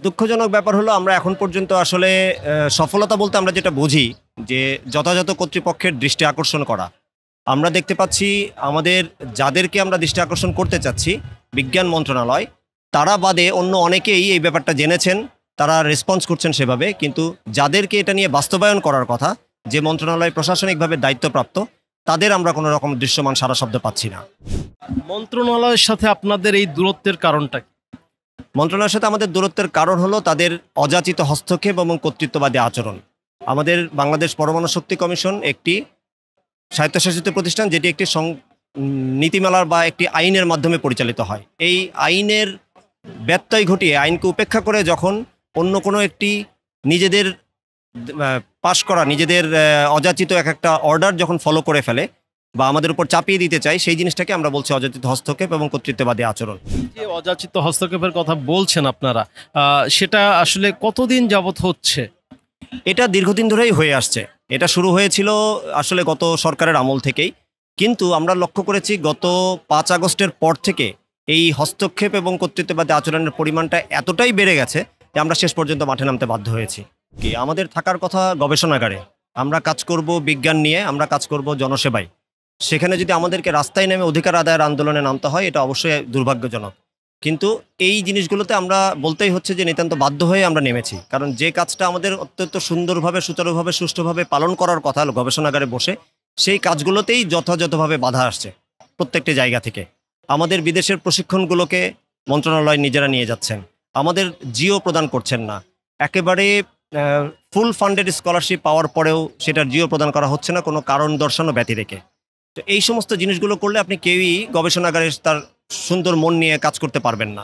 দুঃখজনক ব্যাপার হলো আমরা এখন পর্যন্ত আসলে সফলতা বলতে আমরা যেটা বুঝি যে যথাযথ কর্তৃপক্ষের দৃষ্টি আকর্ষণ করা। আমরা দেখতে পাচ্ছি আমাদের যাদেরকে আমরা দৃষ্টি আকর্ষণ করতে চাচ্ছি, বিজ্ঞান মন্ত্রণালয়, তারা বাদে অন্য অনেকেই এই ব্যাপারটা জেনেছেন, তারা রেসপন্স করছেন সেভাবে। কিন্তু যাদেরকে এটা নিয়ে বাস্তবায়ন করার কথা, যে মন্ত্রণালয় প্রশাসনিকভাবে দায়িত্বপ্রাপ্ত, তাদের আমরা কোনো রকম দৃশ্যমান সারা শব্দ পাচ্ছি না। মন্ত্রণালয়ের সাথে আপনাদের এই দূরত্বের কারণটা কি? মন্ত্রণালয়ের সাথে আমাদের দূরত্বের কারণ হলো তাদের অযাচিত হস্তক্ষেপ এবং কর্তৃত্ববাদী আচরণ। আমাদের বাংলাদেশ পরমাণু শক্তি কমিশন একটি স্বায়ত্তশাসিত প্রতিষ্ঠান, যেটি একটি নীতিমালার বা একটি আইনের মাধ্যমে পরিচালিত হয়। এই আইনের ব্যত্যয় ঘটিয়ে, আইনকে উপেক্ষা করে যখন অন্য কোনো একটি নিজেদের পাশ করা, নিজেদের অযাচিত একটা অর্ডার যখন ফলো করে ফেলে বা আমাদের উপর চাপিয়ে দিতে চাই, সেই জিনিসটাকে আমরা বলছি অযাচিত হস্তক্ষেপ এবং কর্তৃত্ববাদী আচরণ। যে অযাচিত হস্তক্ষেপের কথা বলছেন আপনারা, সেটা আসলে কতদিন যাবত হচ্ছে? এটা দীর্ঘদিন ধরেই হয়ে আসছে। এটা শুরু হয়েছিল আসলে গত সরকারের আমল থেকেই, কিন্তু আমরা লক্ষ্য করেছি গত 5 আগস্টের পর থেকে এই হস্তক্ষেপ এবং কর্তৃত্ববাদী আচরণের পরিমাণটা এতটাই বেড়ে গেছে যে আমরা শেষ পর্যন্ত মাঠে নামতে বাধ্য হয়েছি। কি আমাদের থাকার কথা গবেষণাগারে, আমরা কাজ করব বিজ্ঞান নিয়ে, আমরা কাজ করব জনসেবায়। সেখানে যদি আমাদেরকে রাস্তায় নেমে অধিকার আদায়ের আন্দোলনে নামতে হয়, এটা অবশ্যই দুর্ভাগ্যজনক। কিন্তু এই জিনিসগুলোতে আমরা বলতেই হচ্ছে যে নিতান্ত বাধ্য হয়ে আমরা নেমেছি। কারণ যে কাজটা আমাদের অত্যন্ত সুন্দরভাবে, সুচারুভাবে, সুষ্ঠুভাবে পালন করার কথা গবেষণাগারে বসে, সেই কাজগুলোতেই যথাযথভাবে বাধা আসছে প্রত্যেকটি জায়গা থেকে। আমাদের বিদেশের প্রশিক্ষণগুলোকে মন্ত্রণালয় নিজেরা নিয়ে যাচ্ছেন, আমাদের জিও প্রদান করছেন না। একেবারে ফুল ফান্ডেড স্কলারশিপ পাওয়ার পরেও সেটার জিও প্রদান করা হচ্ছে না কোনো কারণ দর্শানো ব্যতি রেখে। তো এই সমস্ত জিনিসগুলো করলে আপনি কেউই গবেষণাগারে তার সুন্দর মন নিয়ে কাজ করতে পারবেন না।